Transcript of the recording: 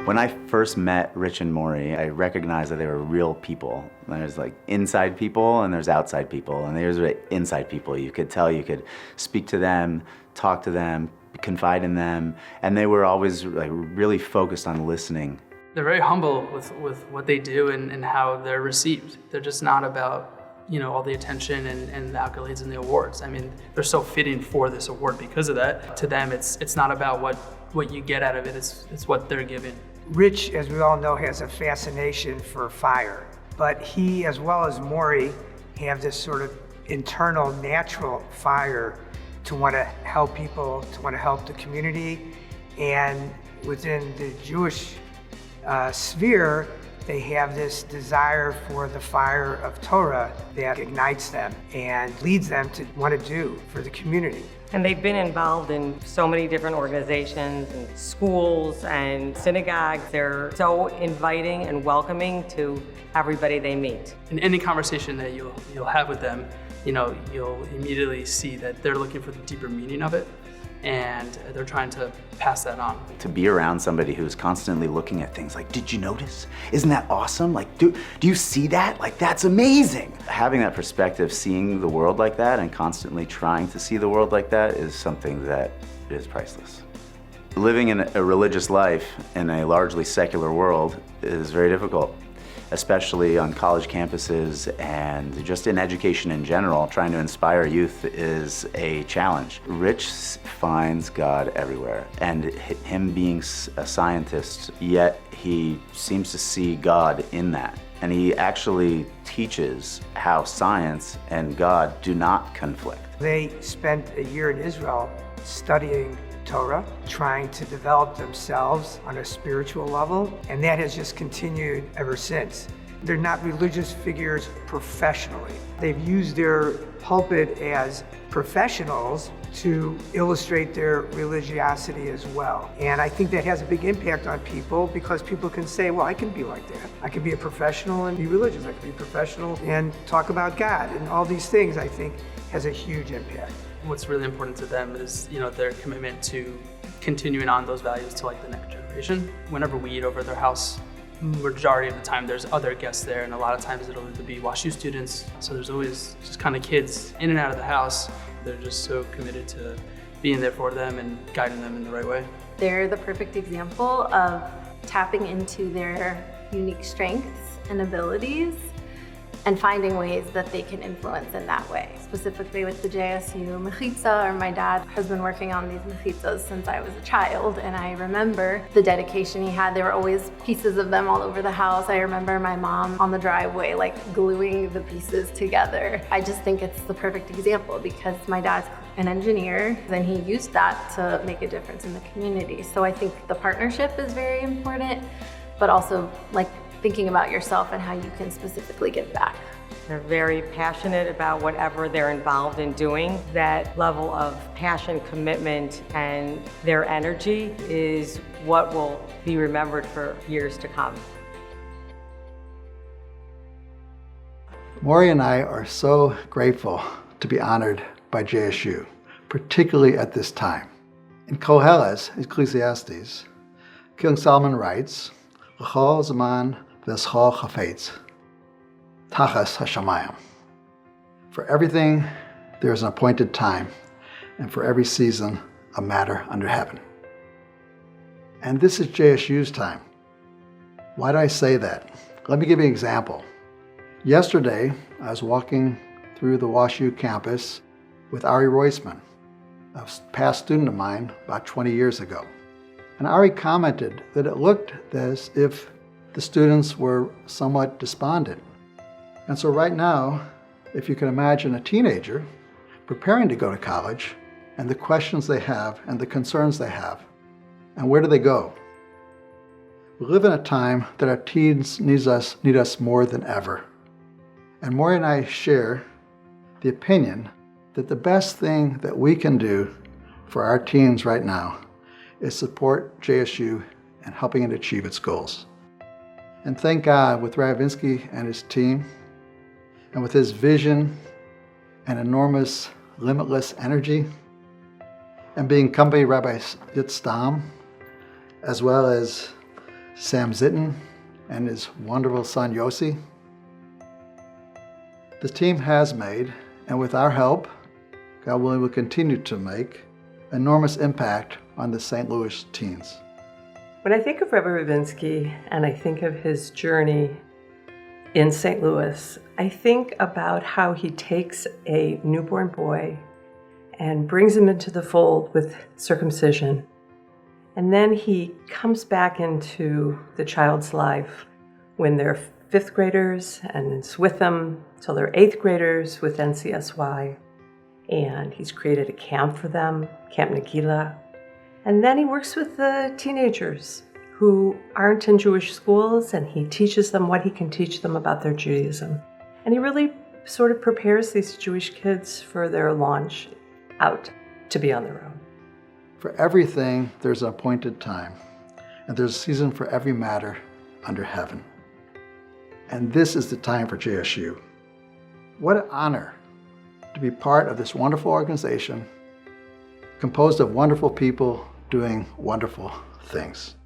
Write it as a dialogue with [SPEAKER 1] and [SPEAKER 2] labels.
[SPEAKER 1] When I first met Rich and Maury, I recognized that they were real people. There's like inside people and there's outside people, and there's inside people. You could tell, you could speak to them, talk to them, confide in them, and they were always like really focused on listening.
[SPEAKER 2] They're very humble with what they do and how they're received. They're just not about, you know, all the attention and the accolades and the awards. I mean, they're so fitting for this award because of that. To them, it's not about what you get out of it, it's what they're giving.
[SPEAKER 3] Rich, as we all know, has a fascination for fire, but he, as well as Maury, have this sort of internal, natural fire to want to help people, to want to help the community. And within the Jewish sphere, they have this desire for the fire of Torah that ignites them and leads them to want to do for the community.
[SPEAKER 4] And they've been involved in so many different organizations and schools and synagogues. They're so inviting and welcoming to everybody they meet.
[SPEAKER 2] In any conversation that you'll have with them, you know, you'll immediately see that they're looking for the deeper meaning of it, and they're trying to pass that on.
[SPEAKER 1] To be around somebody who's constantly looking at things like, did you notice? Isn't that awesome? Like, do you see that? Like, that's amazing. Having that perspective, seeing the world like that and constantly trying to see the world like that is something that is priceless. Living in a religious life in a largely secular world is very difficult, especially on college campuses and just in education in general. Trying to inspire youth is a challenge. Rich finds God everywhere, and him being a scientist, yet he seems to see God in that. And he actually teaches how science and God do not conflict.
[SPEAKER 3] They spent a year in Israel studying Torah, trying to develop themselves on a spiritual level, and that has just continued ever since. They're not religious figures professionally. They've used their pulpit as professionals to illustrate their religiosity as well. And I think that has a big impact on people, because people can say, well, I can be like that. I can be a professional and be religious. I can be a professional and talk about God. And all these things, I think, has a huge impact.
[SPEAKER 2] What's really important to them is, you know, their commitment to continuing on those values to like the next generation. Whenever we eat over their house, majority of the time there's other guests there, and a lot of times it'll either be WashU students. So there's always just kind of kids in and out of the house. They're just so committed to being there for them and guiding them in the right way.
[SPEAKER 5] They're the perfect example of tapping into their unique strengths and abilities and finding ways that they can influence in that way. Specifically with the JSU mechitza, or my dad has been working on these mechitzas since I was a child, and I remember the dedication he had. There were always pieces of them all over the house. I remember my mom on the driveway like gluing the pieces together. I just think it's the perfect example, because my dad's an engineer and he used that to make a difference in the community. So I think the partnership is very important, but also like thinking about yourself and how you can specifically give back.
[SPEAKER 4] They're very passionate about whatever they're involved in doing. That level of passion, commitment, and their energy is what will be remembered for years to come.
[SPEAKER 6] Maury and I are so grateful to be honored by JSU, particularly at this time. In Koheles, Ecclesiastes, King Solomon writes, L'chol zaman v'eschol chafetz, tachas hashamayim. For everything there is an appointed time, and for every season a matter under heaven. And this is JSU's time. Why do I say that? Let me give you an example. Yesterday, I was walking through the WashU campus with Ari Roisman, a past student of mine about 20 years ago. And Ari commented that it looked as if the students were somewhat despondent. And so right now, if you can imagine a teenager preparing to go to college, and the questions they have and the concerns they have, and where do they go? We live in a time that our teens need us more than ever. And Maury and I share the opinion that the best thing that we can do for our teens right now is support JSU and helping it achieve its goals. And thank God, with Ravinsky and his team, and with his vision and enormous, limitless energy, and being accompanied Rabbi Yitzstam, as well as Sam Zitten and his wonderful son Yossi. The team has made, and with our help, God willing, will continue to make enormous impact on the St. Louis teens.
[SPEAKER 7] When I think of Reverend Ravinsky and I think of his journey in St. Louis, I think about how he takes a newborn boy and brings him into the fold with circumcision. And then he comes back into the child's life when they're 5th graders and is with them till they're 8th graders with NCSY. And he's created a camp for them, Camp Nagila. And then he works with the teenagers who aren't in Jewish schools, and he teaches them what he can teach them about their Judaism. And he really sort of prepares these Jewish kids for their launch out to be on their own.
[SPEAKER 6] For everything, there's an appointed time, and there's a season for every matter under heaven. And this is the time for JSU. What an honor to be part of this wonderful organization composed of wonderful people doing wonderful things.